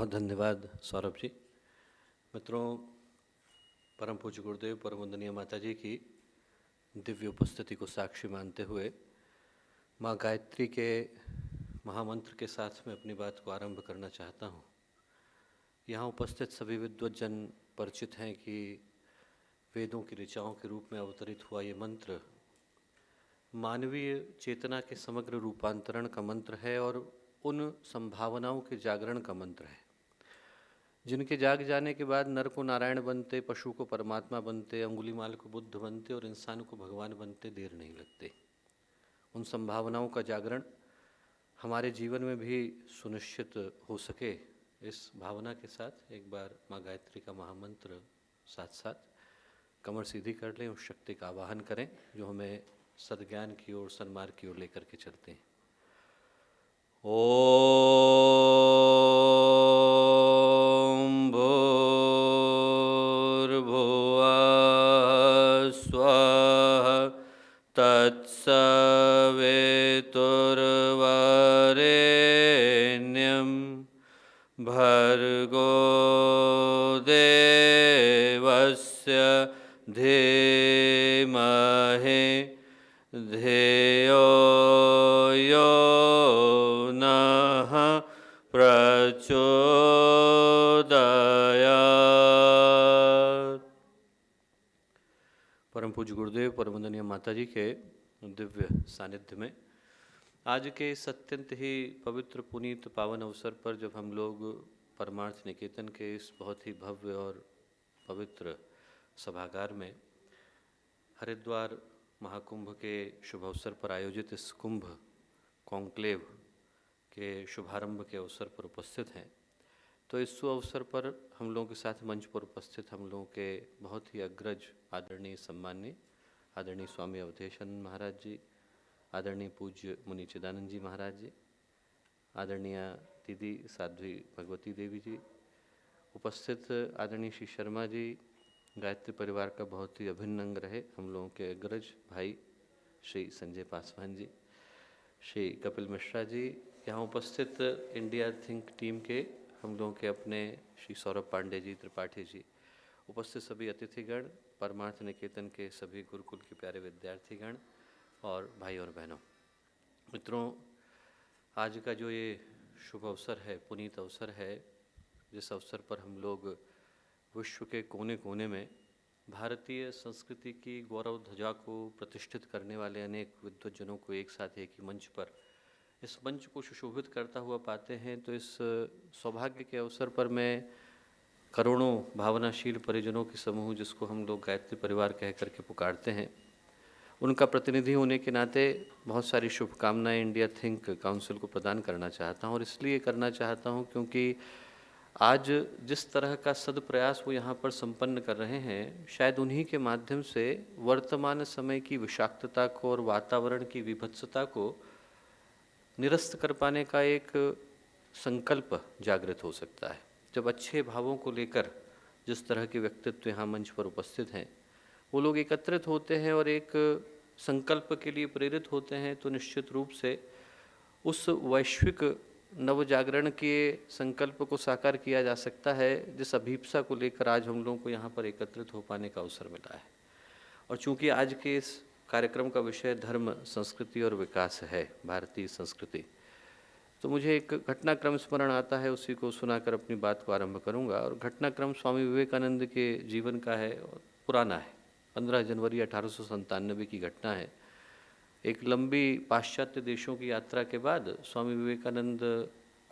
बहुत धन्यवाद सौरभ जी। मित्रों, परम पूज्य गुरुदेव परम वंदनीय माता जी की दिव्य उपस्थिति को साक्षी मानते हुए माँ गायत्री के महामंत्र के साथ मैं अपनी बात को आरंभ करना चाहता हूँ। यहाँ उपस्थित सभी विद्वज्जन परिचित हैं कि वेदों की ऋचाओं के रूप में अवतरित हुआ ये मंत्र मानवीय चेतना के समग्र रूपांतरण का मंत्र है और उन संभावनाओं के जागरण का मंत्र है जिनके जाग जाने के बाद नर को नारायण बनते, पशु को परमात्मा बनते, अंगुलीमाल को बुद्ध बनते और इंसान को भगवान बनते देर नहीं लगते। उन संभावनाओं का जागरण हमारे जीवन में भी सुनिश्चित हो सके, इस भावना के साथ एक बार माँ गायत्री का महामंत्र साथ साथ कमर सीधी कर लें, उस शक्ति का आवाहन करें जो हमें सद्ज्ञान की ओर, सन्मार्ग की ओर लेकर के चलते हैं। ओम भूर्भुवः स्वः तत्सवितुर्वरेण्यं भर्गो देवस्य धीमहि धियो यो नः प्रचोदयात्। परम पूज्य गुरुदेव परम वंदनीय माता जी के दिव्य सानिध्य में आज के इस अत्यंत ही पवित्र पुनीत पावन अवसर पर जब हम लोग परमार्थ निकेतन के इस बहुत ही भव्य और पवित्र सभागार में हरिद्वार महाकुंभ के शुभ अवसर पर आयोजित इस कुंभ कॉन्क्लेव के शुभारंभ के अवसर पर उपस्थित हैं, तो इस अवसर पर हम लोगों के साथ मंच पर उपस्थित हम लोगों के बहुत ही अग्रज आदरणीय सम्माननीय आदरणीय स्वामी अवधेशानंद महाराज जी, आदरणीय पूज्य मुनि चिदानंद जी महाराज जी, आदरणीय दीदी साध्वी भगवती देवी जी, उपस्थित आदरणीय श्री शर्मा जी, गायत्री परिवार का बहुत ही अभिन्न अंग रहे हम लोगों के अग्रज भाई श्री संजय पासवान जी, श्री कपिल मिश्रा जी, यहाँ उपस्थित इंडिया थिंक टीम के हम लोगों के अपने श्री सौरभ पांडे जी, त्रिपाठी जी, उपस्थित सभी अतिथिगण, परमार्थ निकेतन के सभी गुरुकुल के प्यारे विद्यार्थीगण और भाई और बहनों। मित्रों, आज का जो ये शुभ अवसर है, पुनीत अवसर है, जिस अवसर पर हम लोग विश्व के कोने कोने में भारतीय संस्कृति की गौरव ध्वजा को प्रतिष्ठित करने वाले अनेक विद्वज्जनों को एक साथ एक ही मंच पर इस मंच को सुशोभित करता हुआ पाते हैं, तो इस सौभाग्य के अवसर पर मैं करोड़ों भावनाशील परिजनों के समूह, जिसको हम लोग गायत्री परिवार कह करके पुकारते हैं, उनका प्रतिनिधि होने के नाते बहुत सारी शुभकामनाएं इंडिया थिंक काउंसिल को प्रदान करना चाहता हूं। और इसलिए करना चाहता हूं क्योंकि आज जिस तरह का सदप्रयास वो यहाँ पर संपन्न कर रहे हैं, शायद उन्हीं के माध्यम से वर्तमान समय की विषाक्तता को और वातावरण की विभत्सता को निरस्त कर पाने का एक संकल्प जागृत हो सकता है। जब अच्छे भावों को लेकर जिस तरह के व्यक्तित्व यहाँ मंच पर उपस्थित हैं, वो लोग एकत्रित होते हैं और एक संकल्प के लिए प्रेरित होते हैं, तो निश्चित रूप से उस वैश्विक नव जागरण के संकल्प को साकार किया जा सकता है, जिस अभीप्सा को लेकर आज हम लोगों को यहाँ पर एकत्रित हो पाने का अवसर मिला है। और चूंकि आज के इस कार्यक्रम का विषय धर्म, संस्कृति और विकास है, भारतीय संस्कृति, तो मुझे एक घटनाक्रम स्मरण आता है, उसी को सुनाकर अपनी बात को आरंभ करूँगा। और घटनाक्रम स्वामी विवेकानंद के जीवन का है और पुराना है। 15 जनवरी 1897 की घटना है। एक लंबी पाश्चात्य देशों की यात्रा के बाद स्वामी विवेकानंद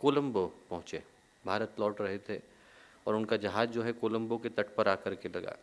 कोलंबो पहुँचे, भारत लौट रहे थे और उनका जहाज़ जो है कोलंबो के तट पर आकर के लगा।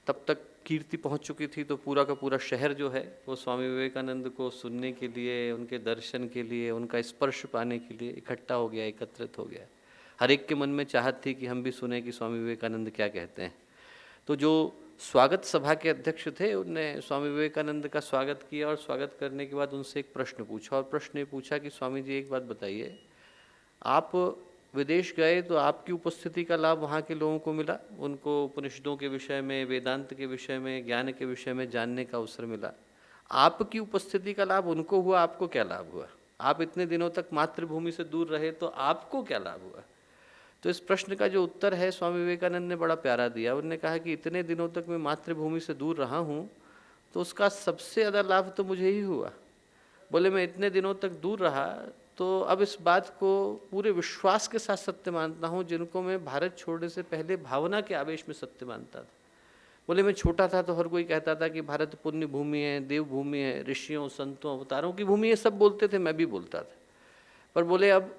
तब तक कीर्ति पहुंच चुकी थी, तो पूरा का पूरा शहर जो है वो स्वामी विवेकानंद को सुनने के लिए, उनके दर्शन के लिए, उनका स्पर्श पाने के लिए इकट्ठा हो गया, एकत्रित हो गया। हर एक के मन में चाहत थी कि हम भी सुने कि स्वामी विवेकानंद क्या कहते हैं। तो जो स्वागत सभा के अध्यक्ष थे, उनने स्वामी विवेकानंद का स्वागत किया और स्वागत करने के बाद उनसे एक प्रश्न पूछा। और प्रश्न ये पूछा कि स्वामी जी, एक बात बताइए, आप विदेश गए तो आपकी उपस्थिति का लाभ वहाँ के लोगों को मिला, उनको उपनिषदों के विषय में, वेदांत के विषय में, ज्ञान के विषय में जानने का अवसर मिला। आपकी उपस्थिति का लाभ उनको हुआ, आपको क्या लाभ हुआ? आप इतने दिनों तक मातृभूमि से दूर रहे तो आपको क्या लाभ हुआ? तो इस प्रश्न का जो उत्तर है स्वामी विवेकानंद ने बड़ा प्यारा दिया। उन्होंने कहा कि इतने दिनों तक मैं मातृभूमि से दूर रहा हूँ तो उसका सबसे ज़्यादा लाभ तो मुझे ही हुआ। बोले मैं इतने दिनों तक दूर रहा तो अब इस बात को पूरे विश्वास के साथ सत्य मानता हूँ जिनको मैं भारत छोड़ने से पहले भावना के आवेश में सत्य मानता था। बोले मैं छोटा था तो हर कोई कहता था कि भारत पुण्य भूमि है, देव भूमि है, ऋषियों संतों अवतारों की भूमि है, सब बोलते थे, मैं भी बोलता था। पर बोले अब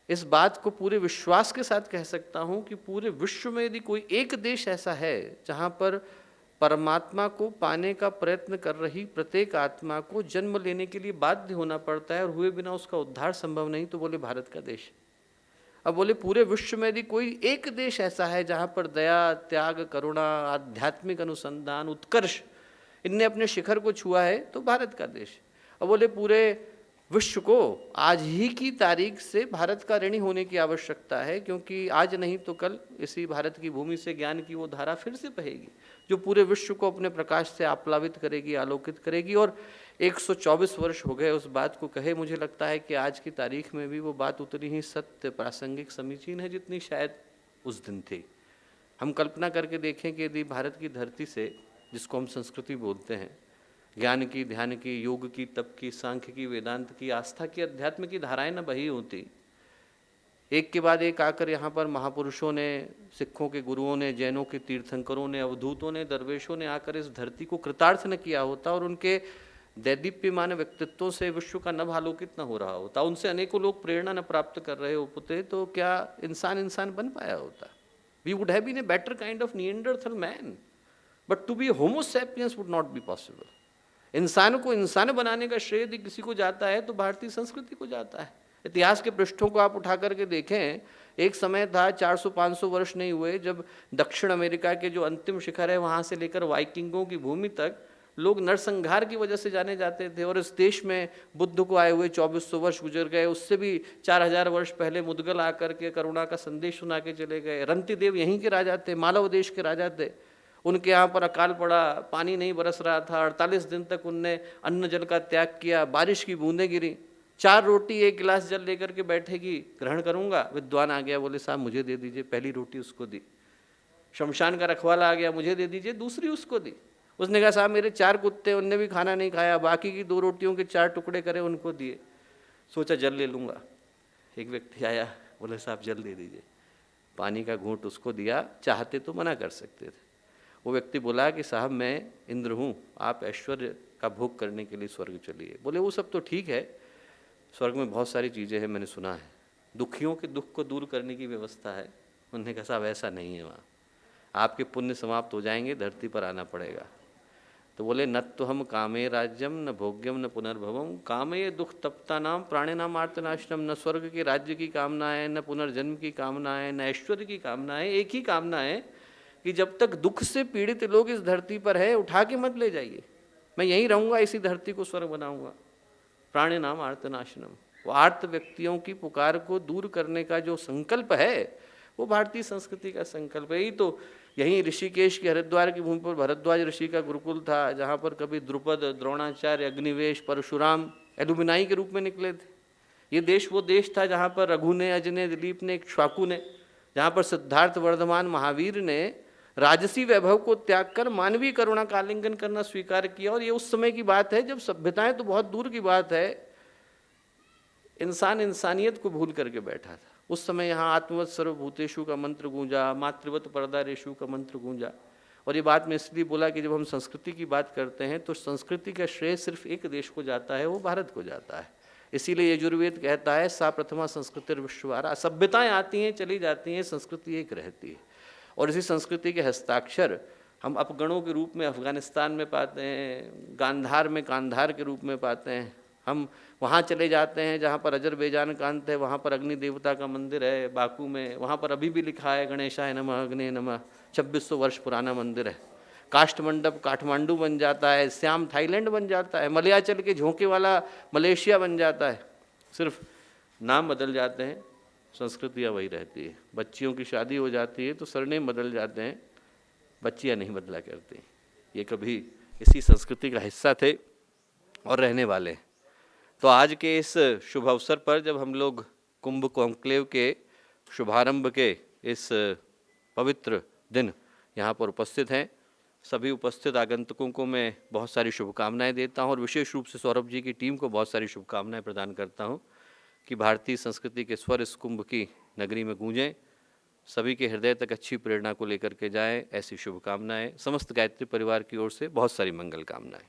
इस बात को पूरे विश्वास के साथ कह सकता हूँ कि पूरे विश्व में यदि कोई एक देश ऐसा है जहाँ पर परमात्मा को पाने का प्रयत्न कर रही प्रत्येक आत्मा को जन्म लेने के लिए बाध्य होना पड़ता है और हुए बिना उसका उद्धार संभव नहीं, तो बोले भारत का देश। अब बोले पूरे विश्व में यदि कोई एक देश ऐसा है जहाँ पर दया, त्याग, करुणा, आध्यात्मिक अनुसंधान, उत्कर्ष इनने अपने शिखर को छुआ है तो भारत का देश। अब बोले पूरे विश्व को आज ही की तारीख से भारत का ऋणी होने की आवश्यकता है, क्योंकि आज नहीं तो कल इसी भारत की भूमि से ज्ञान की वो धारा फिर से बहेगी जो पूरे विश्व को अपने प्रकाश से आप्लावित करेगी, आलोकित करेगी। और 124 वर्ष हो गए उस बात को कहे। मुझे लगता है कि आज की तारीख में भी वो बात उतनी ही सत्य, प्रासंगिक, समीचीन है जितनी शायद उस दिन थी। हम कल्पना करके देखें कि यदि भारत की धरती से, जिसको हम संस्कृति बोलते हैं, ज्ञान की, ध्यान की, योग की, तप की, सांख्य की, वेदांत की, आस्था की, अध्यात्म की धाराएं न बही होती, एक के बाद एक आकर यहाँ पर महापुरुषों ने, सिखों के गुरुओं ने, जैनों के तीर्थंकरों ने, अवधूतों ने, दरवेशों ने आकर इस धरती को कृतार्थ न किया होता और उनके दैदीप्यमान व्यक्तित्वों से विश्व का नभ आलोकित न हो रहा होता, उनसे अनेकों लोग प्रेरणा न प्राप्त कर रहे होते, तो क्या इंसान बन पाया होता? We would have been a better kind of Neanderthal man, but to be Homo sapiens would not be possible. इंसान को इंसान बनाने का श्रेय यदि किसी को जाता है तो भारतीय संस्कृति को जाता है। इतिहास के पृष्ठों को आप उठा करके देखें, एक समय था 400-500 वर्ष नहीं हुए जब दक्षिण अमेरिका के जो अंतिम शिखर है वहाँ से लेकर वाइकिंगों की भूमि तक लोग नरसंहार की वजह से जाने जाते थे। और इस देश में बुद्ध को आए हुए 2400 वर्ष गुजर गए, उससे भी 4000 वर्ष पहले मुदगल आकर के करुणा का संदेश सुना के चले गए। रंतिदेव यहीं के राजा थे, मालव देश के राजा थे। उनके यहाँ पर अकाल पड़ा, पानी नहीं बरस रहा था, 48 दिन तक उनने अन्न जल का त्याग किया, बारिश की बूंदें गिरी, 4 रोटी 1 गिलास जल लेकर के बैठेगी, ग्रहण करूंगा। विद्वान आ गया, बोले साहब मुझे दे दीजिए, पहली रोटी उसको दी। शमशान का रखवाला आ गया, मुझे दे दीजिए, दूसरी उसको दी। उसने कहा साहब मेरे 4 कुत्ते, उनने भी खाना नहीं खाया, बाकी की 2 रोटियों के 4 टुकड़े करे, उनको दिए। सोचा जल ले लूँगा। एक व्यक्ति आया, बोले साहब जल दे दीजिए, पानी का घूंट उसको दिया। चाहते तो मना कर सकते थे। वो व्यक्ति बोला कि साहब मैं इंद्र हूँ, आप ऐश्वर्य का भोग करने के लिए स्वर्ग चलिए। बोले वो सब तो ठीक है, स्वर्ग में बहुत सारी चीज़ें हैं, मैंने सुना है, दुखियों के दुख को दूर करने की व्यवस्था है। उन्होंने कहा साहब ऐसा नहीं है, वहाँ आपके पुण्य समाप्त हो जाएंगे, धरती पर आना पड़ेगा। तो बोले न तो हम कामे राज्यम न भोग्यम न पुनर्भवम, कामे दुख तप्ता नाम प्राणे नाम आर्तनाशनम। न स्वर्ग के राज्य की कामना है, न पुनर्जन्म की कामना है, न ऐश्वर्य की कामना है। एक ही कामना है कि जब तक दुख से पीड़ित लोग इस धरती पर है, उठा के मत ले जाइए, मैं यहीं रहूँगा, इसी धरती को स्वर्ग बनाऊँगा। प्राणे नाम आर्तनाशनम, वो आर्त व्यक्तियों की पुकार को दूर करने का जो संकल्प है वो भारतीय संस्कृति का संकल्प है। तो यहीं ऋषिकेश के हरिद्वार की भूमि पर भरद्वाज ऋषि का गुरुकुल था, जहाँ पर कभी द्रुपद, द्रोणाचार्य, अग्निवेश, परशुराम एलुमिनाई के रूप में निकले थे। ये देश वो देश था जहाँ पर रघु ने, अज ने, दिलीप ने, इक्ष्वाकु ने, जहाँ पर सिद्धार्थ, वर्धमान, महावीर ने राजसी वैभव को त्याग कर मानवीय करुणा का आलिंगन करना स्वीकार किया। और ये उस समय की बात है जब सभ्यताएं तो बहुत दूर की बात है, इंसान इंसानियत को भूल करके बैठा था। उस समय यहाँ आत्मवत सर्वभूतेषु का मंत्र गूंजा, मातृवत परदारेषु का मंत्र गूंजा। और ये बात मैं इसलिए बोला कि जब हम संस्कृति की बात करते हैं तो संस्कृति का श्रेय सिर्फ एक देश को जाता है, वो भारत को जाता है। इसीलिए यजुर्वेद कहता है सा प्रथमा संस्कृतिर विश्ववारा। सभ्यताएं आती हैं चली जाती हैं, संस्कृति एक रहती है। और इसी संस्कृति के हस्ताक्षर हम अपगणों के रूप में अफगानिस्तान में पाते हैं, गांधार में कांधार के रूप में पाते हैं। हम वहाँ चले जाते हैं जहाँ पर अजरबैजान का अंत है, वहाँ पर अग्नि देवता का मंदिर है बाकू में, वहाँ पर अभी भी लिखा है गणेशाय नमः, अग्नि नमः। 2600 वर्ष पुराना मंदिर है। काष्ठमंडप काठमांडू बन जाता है, श्याम थाईलैंड बन जाता है, मलयाचल के झोंके वाला मलेशिया बन जाता है। सिर्फ नाम बदल जाते हैं, संस्कृतियाँ वही रहती है। बच्चियों की शादी हो जाती है तो सरनेम बदल जाते हैं, बच्चियाँ नहीं बदला करती। ये कभी इसी संस्कृति का हिस्सा थे और रहने वाले। तो आज के इस शुभ अवसर पर जब हम लोग कुंभ कॉन्क्लेव के शुभारंभ के इस पवित्र दिन यहाँ पर उपस्थित हैं। सभी उपस्थित आगंतुकों को मैं बहुत सारी शुभकामनाएं देता हूं और विशेष रूप से सौरभ जी की टीम को बहुत सारी शुभकामनाएं प्रदान करता हूं कि भारतीय संस्कृति के स्वर इस कुंभ की नगरी में गूंजें, सभी के हृदय तक अच्छी प्रेरणा को लेकर के जाएं। ऐसी शुभकामनाएं समस्त गायत्री परिवार की ओर से बहुत सारी मंगल कामनाएं।